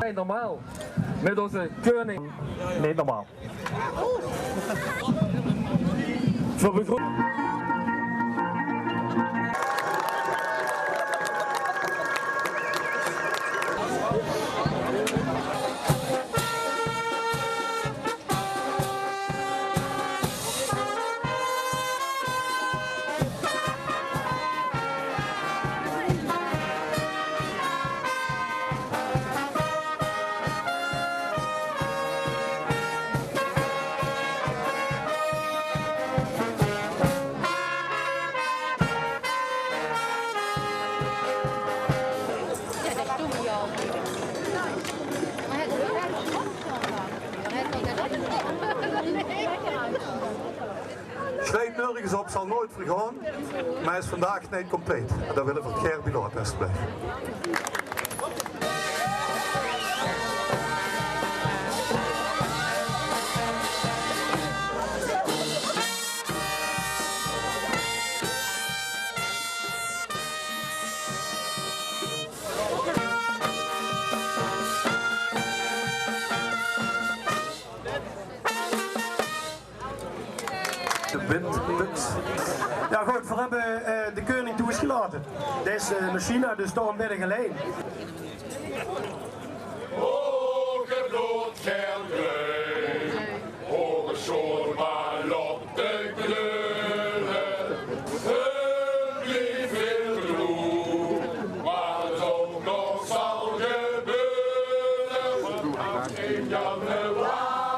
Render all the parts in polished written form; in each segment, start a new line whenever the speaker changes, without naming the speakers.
wij normaal met onze koning.
Nee, normaal.
Voor begroet.
Schrijf nergens op, zal nooit vergaan, maar hij is vandaag niet compleet. En dat willen we voor Gerby laten, alsjeblieft.
De windputs. Ja goed, we hebben de koning toe is gelaten. Deze machine, dus door een middag alleen.
Hoge bloed geel-bruin, hoge schoonmalotte kleuren, hun blief heel groen, maar het ook nog zal gebeuren, aan 1 januari,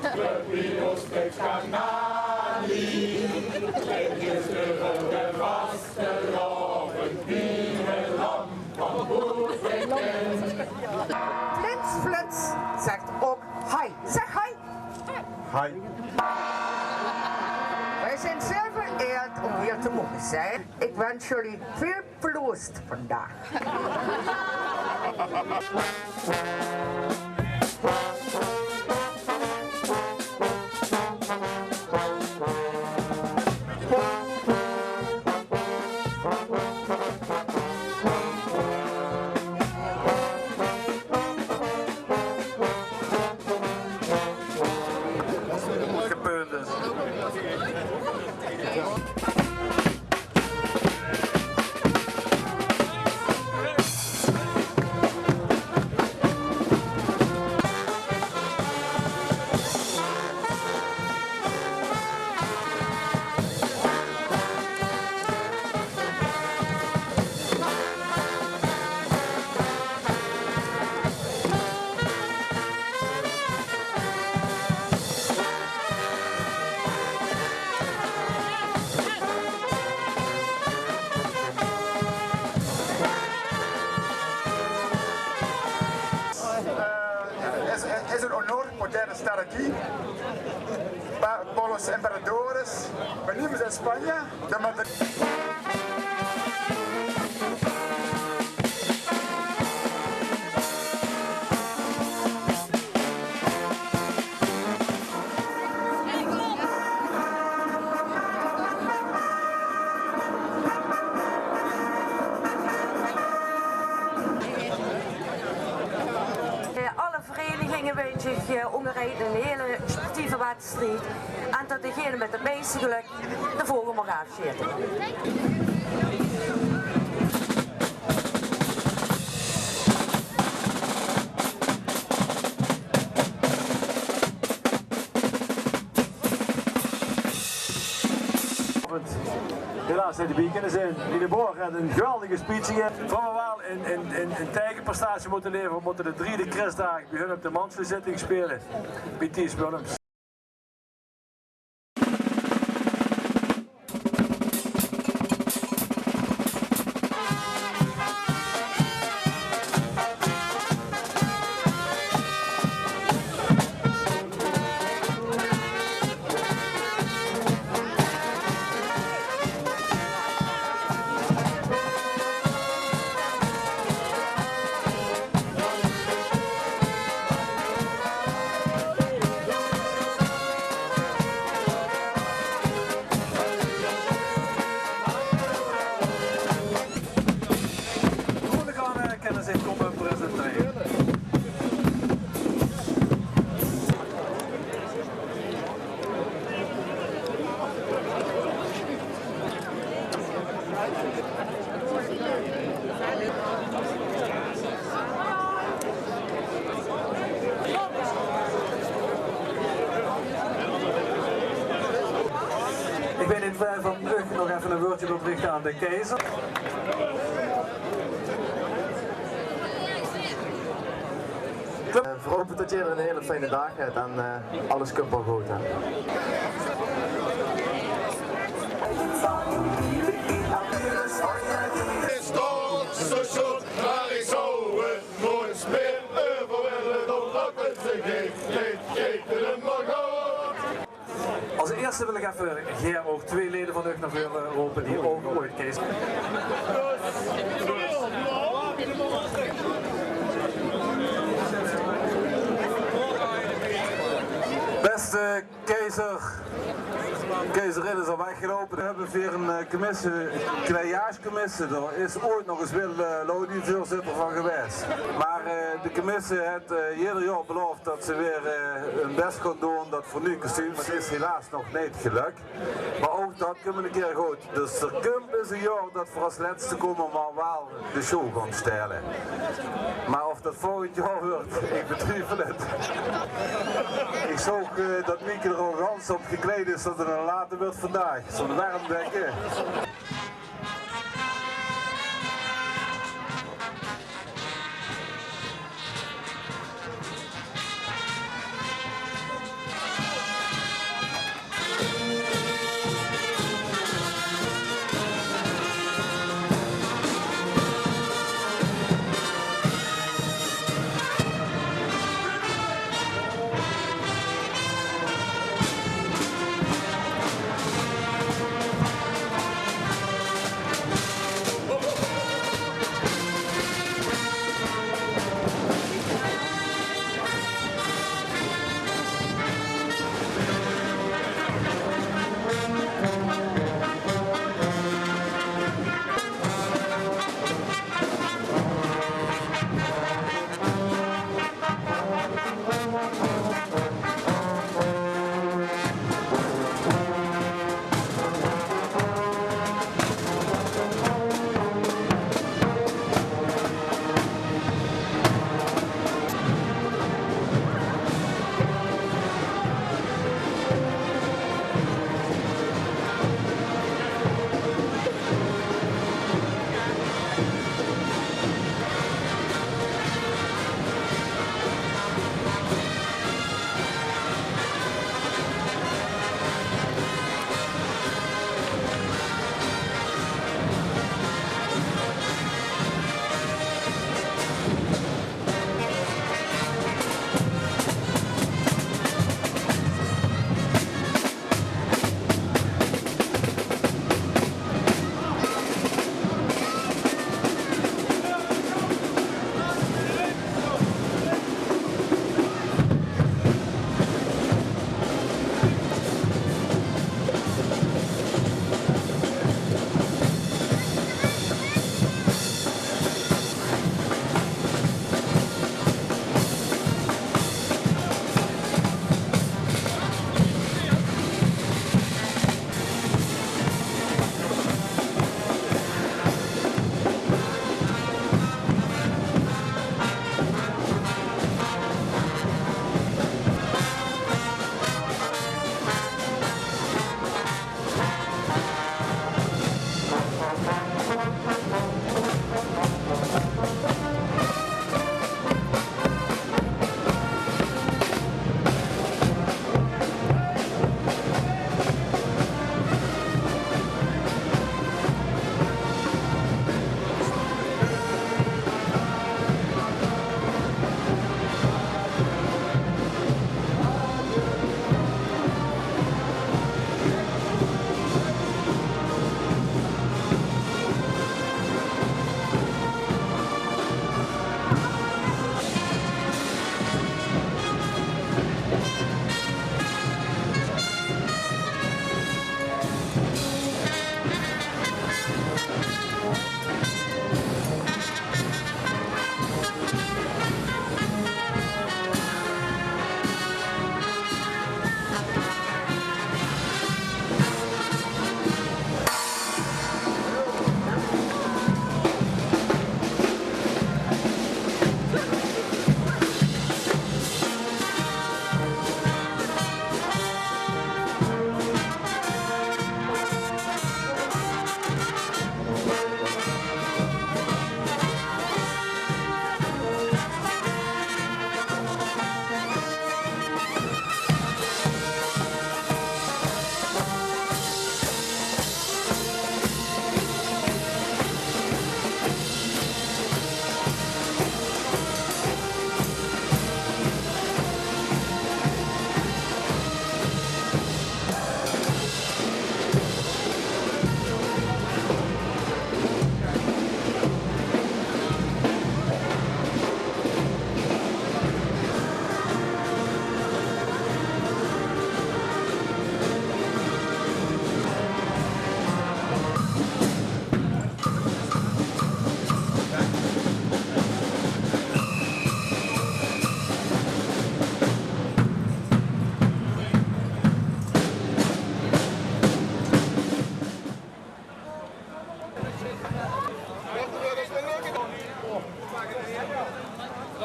de bioscoop Canali, het is de vaste roven, die het lam van boer bekend.
Flits, flits, zegt ook hi. Zeg hi.
Hi.
Wij zijn zeer vereerd om hier te mogen zijn. Ik wens jullie veel verloost vandaag.
Es un honor poder estar aquí por los emperadores. Venimos de España, de Madrid.
Weet zich onderrijden een hele sportieve wedstrijd en dat degene met het meeste geluk de vogel mag afschieten.
Helaas zijn de weekenden zijn. In de Borg had een geweldige speech hier. Van we wel een tijgerprestatie moeten leveren. We moeten de 3e Christdagen bij hun op de mansverzitting spelen. Bij Ties Willems. Zich komen presenteren. je wilt richten aan de keizer.
We hopen dat je er een hele fijne dag hebt en alles komt wel goed. Hè?
Als eerste wil ik even Geer ook 2 leden van de Ug naar voren roepen die ook ooit keizer.
Beste keizerin is al weggelopen. We hebben weer een commissie, kleiaarscommissie. Er is ooit nog eens voorzitter van geweest. Maar de commissie heeft ieder jaar beloofd dat ze weer hun best gaan doen, dat voor nu kostuum. Maar het is helaas nog niet gelukt. Maar ook dat komt een keer goed. Dus er komt eens een jaar dat voor als laatste komen maar wel de show gaan stellen. Maar of dat volgend jaar wordt, ik betwijfel het. Ik zag dat Mieke er al gans op gekleed is dat er een later wordt vandaag. Zo'n warm denken.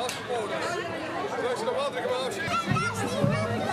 Als je nog andere gemaakt